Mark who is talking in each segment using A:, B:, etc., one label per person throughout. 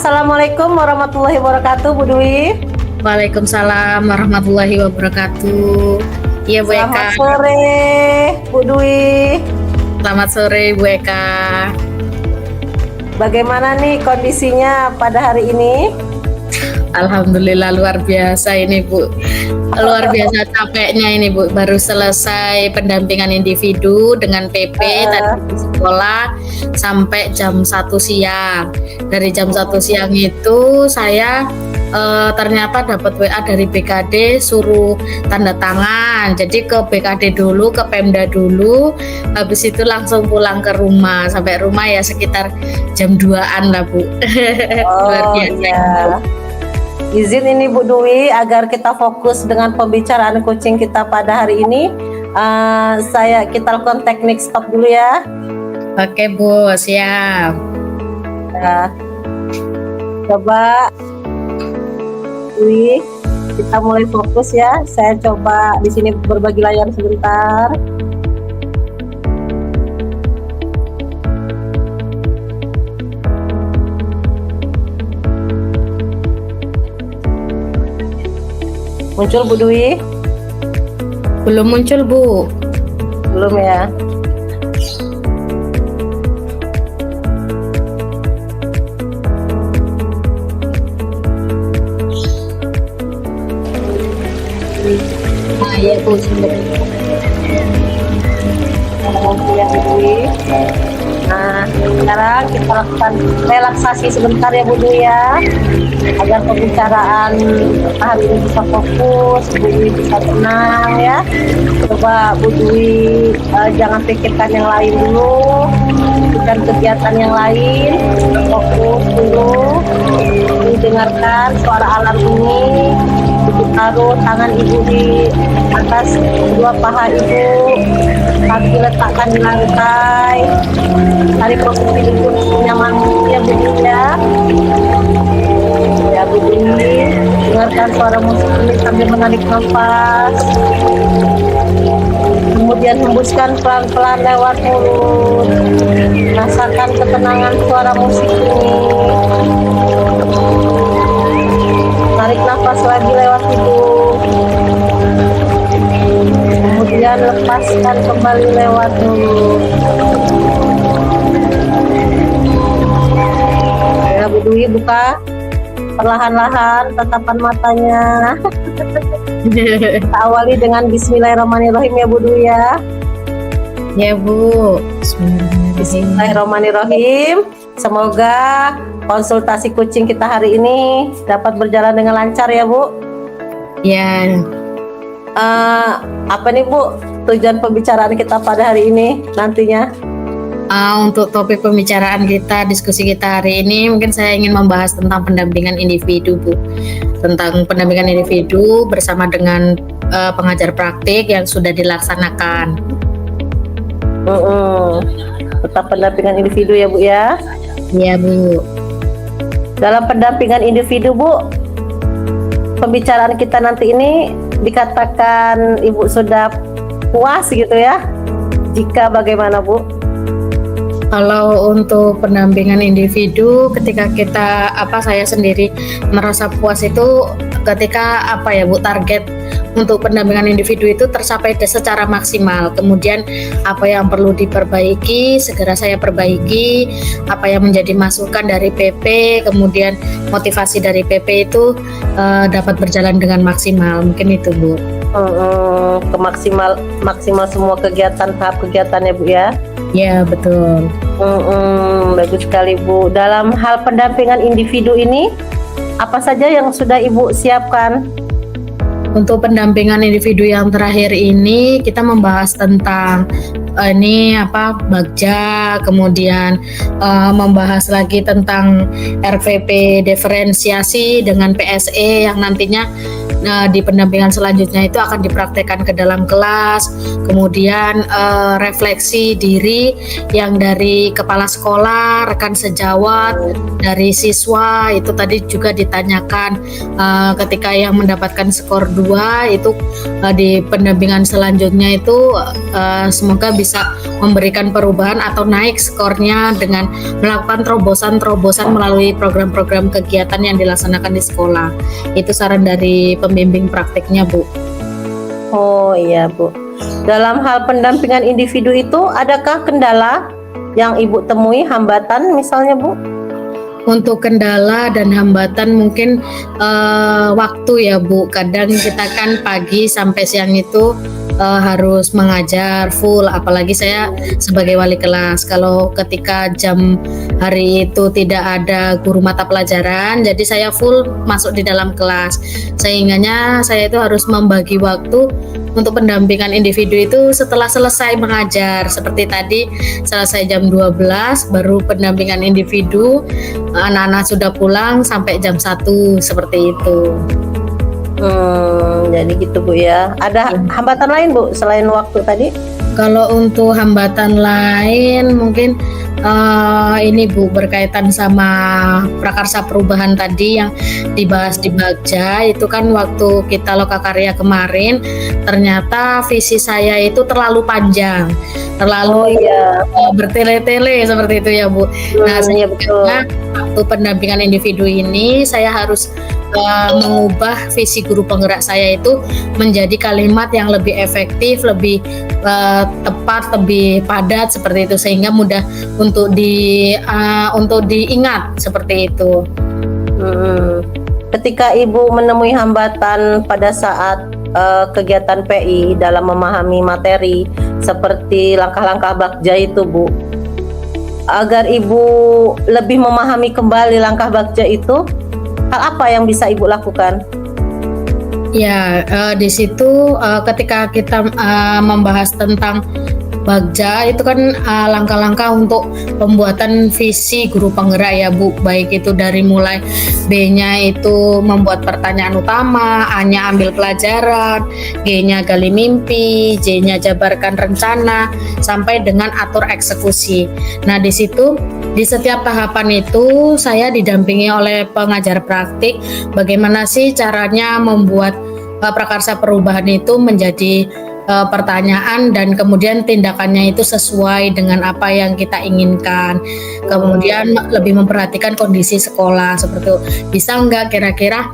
A: Assalamualaikum warahmatullahi wabarakatuh, Bu Dwi.
B: Waalaikumsalam warahmatullahi wabarakatuh. Iya Bu
A: Selamat
B: Eka.
A: sore, Bu Dwi.
B: Selamat sore Bu Eka.
A: Bagaimana nih kondisinya pada hari ini?
B: Alhamdulillah luar biasa ini Bu. Luar biasa capeknya ini Bu. Baru selesai pendampingan individu dengan PP tadi di sekolah sampai jam 1 siang. Dari jam 1 siang itu saya ternyata dapat WA dari BKD suruh tanda tangan. Jadi ke BKD dulu, ke Pemda dulu, habis itu langsung pulang ke rumah. Sampai rumah ya sekitar jam 2-an lah Bu. Luar biasa.
A: Iya. Izin ini Bu Dwi agar kita fokus dengan pembicaraan coaching kita pada hari ini. Kita lakukan teknik stop dulu ya.
B: Oke Bu, siap.
A: Ya. Coba Dwi, kita mulai fokus ya. Saya coba di sini berbagi layar sebentar. Muncul Bu Dwi?
B: Belum muncul Bu.
A: Belum ya.
B: Nah ya Bu, sebenarnya.
A: Ya Bu Dwi. Nah, sekarang kita lakukan relaksasi sebentar ya Bu Dwi ya, agar pembicaraan hari ini bisa fokus, Bu Dwi bisa tenang ya. Coba Bu Dwi jangan pikirkan yang lain dulu, bukan kegiatan yang lain, fokus dulu. Dengarkan suara alam ini. Ibu taruh tangan Ibu di atas kedua paha Ibu, kaki letakkan di lantai. Tarik posisi duduk nyaman ya Bu Dwi ya. Ya Bu Dwi, dengarkan suara musik ini sambil menarik nafas. Kemudian hembuskan pelan-pelan lewat mulut. Rasakan ketenangan suara musik ini. Tarik nafas lagi lewat hidung. Kemudian lepaskan kembali lewat mulut. Ya Bu Dwi, buka perlahan-lahan tatapan matanya. Kita awali dengan Bismillahirrahmanirrahim ya Bu Dwi ya.
B: Ya Bu.
A: Bismillahirrahmanirrahim. Semoga konsultasi coaching kita hari ini dapat berjalan dengan lancar ya Bu.
B: Ya.
A: Apa nih Bu tujuan pembicaraan kita pada hari ini nantinya?
B: Untuk topik pembicaraan kita, diskusi kita hari ini, mungkin saya ingin membahas tentang pendampingan individu Bu. Tentang pendampingan individu bersama dengan pengajar praktik yang sudah dilaksanakan.
A: Tentang pendampingan individu ya Bu ya.
B: Iya Bu.
A: Dalam pendampingan individu Bu, pembicaraan kita nanti ini dikatakan Ibu sudah puas gitu ya? Jika bagaimana Bu?
B: Kalau untuk pendampingan individu, ketika saya sendiri merasa puas itu ketika Bu, target untuk pendampingan individu itu tercapai secara maksimal. Kemudian apa yang perlu diperbaiki segera saya perbaiki, apa yang menjadi masukan dari PP, kemudian motivasi dari PP itu dapat berjalan dengan maksimal. Mungkin itu Bu.
A: Maksimal semua kegiatan, tahap kegiatannya Bu ya.
B: Ya betul.
A: Bagus sekali Bu. Dalam hal pendampingan individu ini, apa saja yang sudah Ibu siapkan?
B: Untuk pendampingan individu yang terakhir ini kita membahas tentang Bagja, kemudian membahas lagi tentang RVP diferensiasi dengan PSE yang nantinya di pendampingan selanjutnya itu akan dipraktekkan ke dalam kelas, kemudian refleksi diri yang dari kepala sekolah, rekan sejawat, dari siswa itu tadi juga ditanyakan ketika yang mendapatkan skor 2 itu di pendampingan selanjutnya itu semoga bisa memberikan perubahan atau naik skornya dengan melakukan terobosan melalui program-program kegiatan yang dilaksanakan di sekolah. Itu saran dari pembimbing praktiknya, Bu.
A: Oh iya, Bu. Dalam hal pendampingan individu itu adakah kendala yang Ibu temui, hambatan misalnya, Bu?
B: Untuk kendala dan hambatan mungkin waktu ya, Bu. Kadang kita kan pagi sampai siang itu harus mengajar full, apalagi saya sebagai wali kelas. Kalau ketika jam hari itu tidak ada guru mata pelajaran, jadi saya full masuk di dalam kelas. Sehingganya saya itu harus membagi waktu untuk pendampingan individu itu setelah selesai mengajar. Seperti tadi selesai jam 12 baru pendampingan individu, anak-anak sudah pulang sampai jam 1 seperti itu.
A: Jadi gitu, Bu ya. Ada hambatan lain, Bu, selain waktu tadi?
B: Kalau untuk hambatan lain mungkin ini, Bu, berkaitan sama prakarsa perubahan tadi yang dibahas di Bagja. Itu kan waktu kita lokakarya kemarin ternyata visi saya itu terlalu panjang, terlalu bertele-tele seperti itu ya, Bu. Nah,
A: Iya, betul.
B: waktu pendampingan individu ini saya harus mengubah visi guru penggerak saya itu menjadi kalimat yang lebih efektif, lebih tepat, lebih padat seperti itu, sehingga mudah untuk diingat seperti itu.
A: Ketika Ibu menemui hambatan pada saat kegiatan PI dalam memahami materi seperti langkah-langkah Bagja itu, Bu, agar Ibu lebih memahami kembali langkah Bagja itu, hal apa yang bisa Ibu lakukan?
B: Ya, di situ ketika kita membahas tentang Bagja itu kan langkah-langkah untuk pembuatan visi guru penggerak ya, Bu. Baik itu dari mulai B-nya itu membuat pertanyaan utama, A-nya ambil pelajaran, G-nya gali mimpi, J-nya jabarkan rencana, sampai dengan atur eksekusi. Nah, di situ di setiap tahapan itu saya didampingi oleh pengajar praktik bagaimana sih caranya membuat prakarsa perubahan itu menjadi pertanyaan dan kemudian tindakannya itu sesuai dengan apa yang kita inginkan. Kemudian lebih memperhatikan kondisi sekolah seperti itu. Bisa nggak kira-kira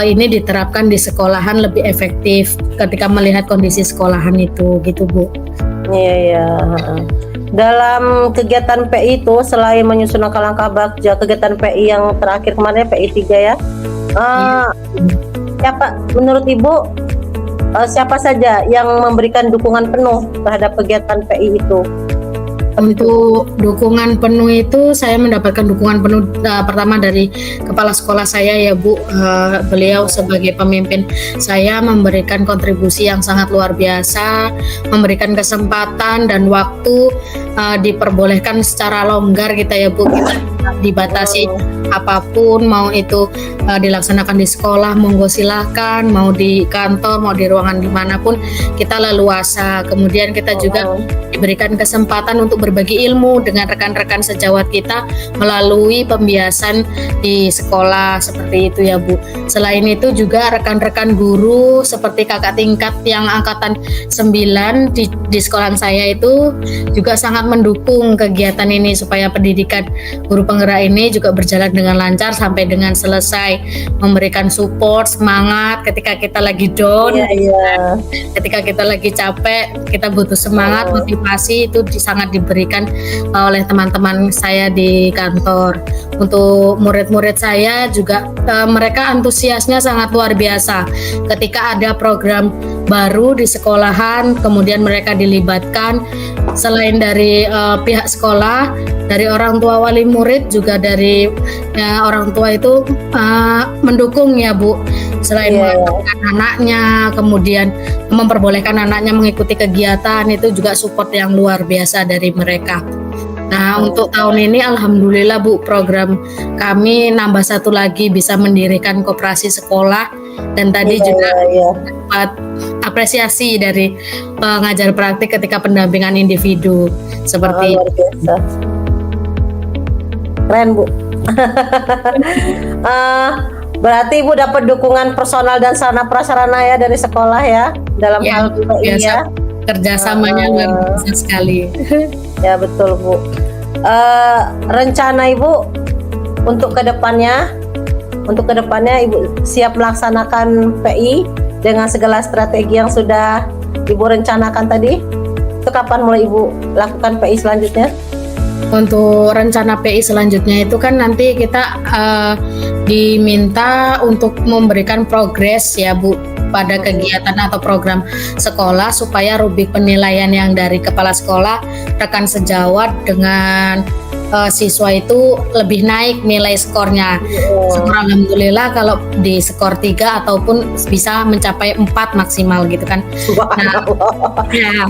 B: ini diterapkan di sekolahan lebih efektif ketika melihat kondisi sekolahan itu, gitu, Bu.
A: Iya. Dalam kegiatan PI itu selain menyusun langkah-langkah Bagja, kegiatan PI yang terakhir kemarin PI 3 ya. Siapa menurut Ibu siapa saja yang memberikan dukungan penuh terhadap kegiatan PI itu?
B: Untuk dukungan penuh itu saya mendapatkan dukungan penuh pertama dari kepala sekolah saya ya, Bu. Beliau sebagai pemimpin saya memberikan kontribusi yang sangat luar biasa, memberikan kesempatan dan waktu, diperbolehkan secara longgar kita ya, Bu. Kita dibatasi apapun, mau itu dilaksanakan di sekolah monggo silahkan, mau di kantor, mau di ruangan dimanapun kita leluasa. Kemudian kita juga diberikan kesempatan untuk berbagi ilmu dengan rekan-rekan sejawat kita melalui pembiasan di sekolah seperti itu ya, Bu. Selain itu juga rekan-rekan guru seperti kakak tingkat yang angkatan 9 di sekolahan saya itu juga sangat mendukung kegiatan ini supaya pendidikan guru penggerak ini juga berjalan dengan lancar sampai dengan selesai, memberikan support, semangat ketika kita lagi down, ketika kita lagi capek, kita butuh semangat, motivasi itu sangat diberikan oleh teman-teman saya di kantor. Untuk murid-murid saya juga mereka antusiasnya sangat luar biasa ketika ada program baru di sekolahan, kemudian mereka dilibatkan selain dari pihak sekolah, dari orang tua wali murid juga dari orang tua itu mendukung ya, Bu. Selain mengatakan anaknya, kemudian memperbolehkan anaknya mengikuti kegiatan, itu juga support yang luar biasa dari mereka. Nah, untuk tahun ini alhamdulillah, Bu, program kami nambah satu lagi, bisa mendirikan koperasi sekolah Dan tadi
A: Iya,
B: juga
A: iya, iya.
B: dapat apresiasi dari pengajar praktik ketika pendampingan individu seperti
A: Luar biasa. Keren, Bu. Eh, Berarti Ibu dapat dukungan personal dan sarana prasarana ya dari sekolah ya dalam
B: ya,
A: hal PI
B: biasa
A: ya.
B: kerjasamanya luar biasa sekali.
A: Ya betul, Bu. Rencana Ibu untuk kedepannya Ibu siap melaksanakan PI dengan segala strategi yang sudah Ibu rencanakan tadi. Itu kapan mulai Ibu lakukan PI selanjutnya?
B: Untuk rencana PI selanjutnya itu kan nanti kita diminta untuk memberikan progres ya Bu pada kegiatan atau program sekolah supaya rubrik penilaian yang dari kepala sekolah, rekan sejawat dengan siswa itu lebih naik nilai skornya. Syukur alhamdulillah kalau di skor 3 ataupun bisa mencapai 4 maksimal gitu kan. Nah, ya,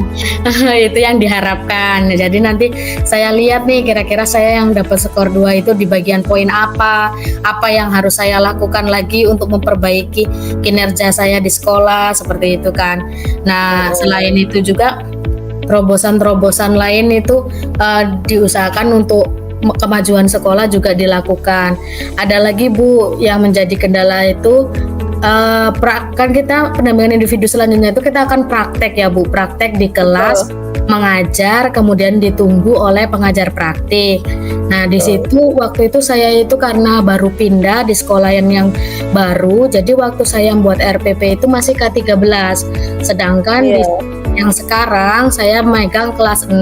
B: itu yang diharapkan. Jadi nanti saya lihat nih kira-kira saya yang dapat skor 2 itu di bagian poin apa yang harus saya lakukan lagi untuk memperbaiki kinerja saya di sekolah seperti itu kan. Nah, selain itu juga terobosan-terobosan lain itu diusahakan untuk kemajuan sekolah juga dilakukan. Ada lagi Bu yang menjadi kendala itu kan kita pendampingan individu selanjutnya itu kita akan praktek ya Bu, praktek di kelas, mengajar, kemudian ditunggu oleh pengajar praktik. Nah di situ waktu itu saya itu karena baru pindah di sekolah yang baru, jadi waktu saya membuat RPP itu masih K13, sedangkan di yang sekarang saya megang kelas 6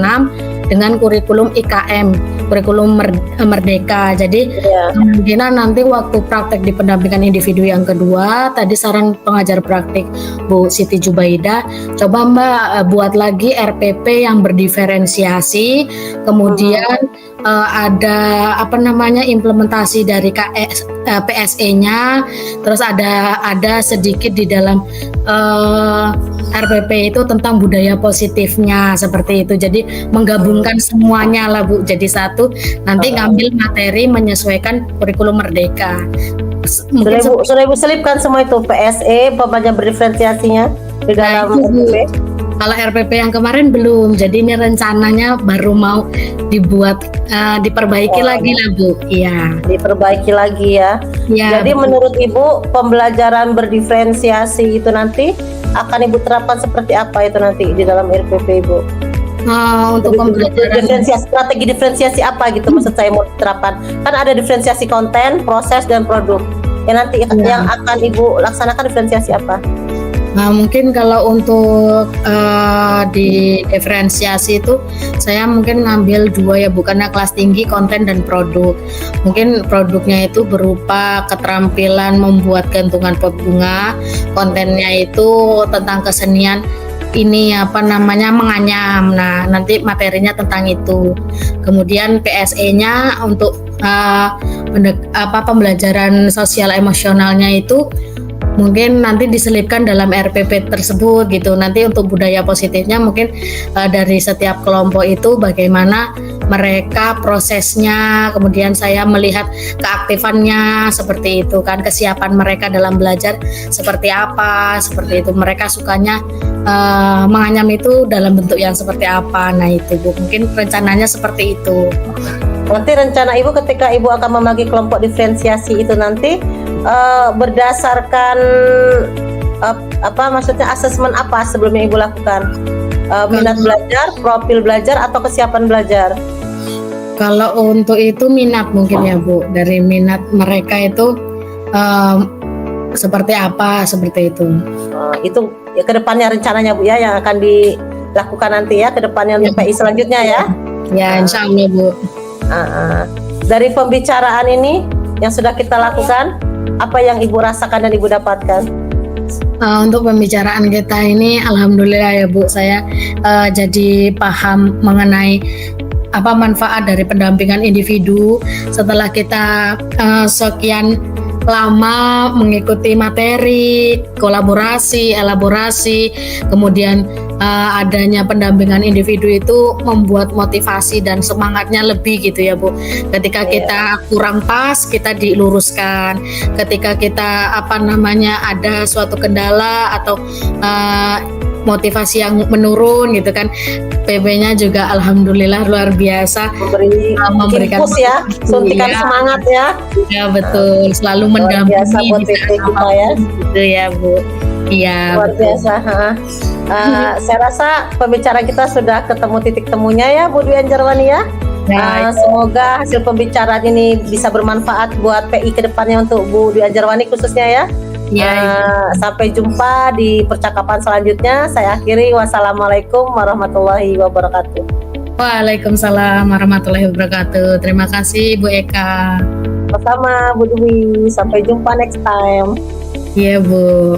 B: dengan kurikulum IKM, kurikulum Merdeka. Jadi kemungkinan nanti waktu praktek di pendampingan individu yang kedua, tadi saran pengajar praktik Bu Siti Jubaidah, coba Mbak buat lagi RPP yang berdiferensiasi, kemudian ada implementasi dari PSE-nya, terus ada sedikit di dalam RPP itu tentang budaya positifnya seperti itu. Jadi menggabungkan semuanya lah Bu jadi satu. Nanti ngambil materi menyesuaikan kurikulum Merdeka.
A: Sudah Ibu selipkan semua itu PSE, pembelajaran berdiferensiasinya di dalam RPP.
B: Kalau RPP yang kemarin belum, jadi ini rencananya baru mau diperbaiki lagi lah Bu. Iya. Diperbaiki
A: lagi ya. Jadi menurut Ibu pembelajaran berdiferensiasi itu nanti akan Ibu terapkan seperti apa itu nanti di dalam RPP Ibu?
B: Untuk pembelajaran
A: strategi diferensiasi apa gitu maksud saya mau diterapkan? Kan ada diferensiasi konten, proses dan produk. Yang nanti yang akan Ibu laksanakan diferensiasi apa?
B: Nah, mungkin kalau untuk di diferensiasi itu saya mungkin ngambil 2 ya, bukannya kelas tinggi konten dan produk. Mungkin produknya itu berupa keterampilan membuat gantungan pot bunga, kontennya itu tentang kesenian menganyam. Nah, nanti materinya tentang itu. Kemudian PSE-nya untuk pembelajaran sosial emosionalnya itu mungkin nanti diselipkan dalam RPP tersebut gitu. Nanti untuk budaya positifnya mungkin dari setiap kelompok itu bagaimana mereka prosesnya, kemudian saya melihat keaktifannya seperti itu kan, kesiapan mereka dalam belajar seperti apa, seperti itu. Mereka sukanya menganyam itu dalam bentuk yang seperti apa. Nah itu Bu, mungkin rencananya seperti itu.
A: Nanti rencana Ibu ketika Ibu akan membagi kelompok diferensiasi itu nanti berdasarkan maksudnya asesmen apa sebelumnya Ibu lakukan? Minat belajar, profil belajar atau kesiapan belajar?
B: Kalau untuk itu minat mungkin ya Bu, dari minat mereka itu seperti apa, seperti itu.
A: Itu ya kedepannya rencananya Bu ya yang akan dilakukan nanti ya kedepannya untuk PI selanjutnya ya?
B: Ya insya Allah Bu.
A: Dari pembicaraan ini yang sudah kita lakukan, apa yang Ibu rasakan dan Ibu dapatkan?
B: Untuk pembicaraan kita ini alhamdulillah ya Bu, saya jadi paham mengenai apa manfaat dari pendampingan individu setelah kita sekian lama mengikuti materi, kolaborasi, elaborasi, kemudian adanya pendampingan individu itu membuat motivasi dan semangatnya lebih gitu ya Bu. Ketika kita kurang pas, kita diluruskan. Ketika kita ada suatu kendala atau motivasi yang menurun gitu kan, PB-nya juga alhamdulillah luar biasa memberikan
A: push ya, suntikan semangat ya.
B: Ya betul, selalu mendampingi
A: biasa buat PP kita ya.
B: Gitu ya Bu. Iya.
A: Luar biasa. Saya rasa pembicaraan kita sudah ketemu titik temunya ya Bu Dwi Anjarwani ya. Semoga hasil pembicaraan ini bisa bermanfaat buat PI ke depannya untuk Bu Dwi Anjarwani khususnya ya. Sampai jumpa di percakapan selanjutnya. Saya akhiri, wassalamualaikum warahmatullahi wabarakatuh.
B: Waalaikumsalam warahmatullahi wabarakatuh. Terima kasih Bu Eka.
A: Sama Bu Dwi, sampai jumpa next time.
B: Iya Bu.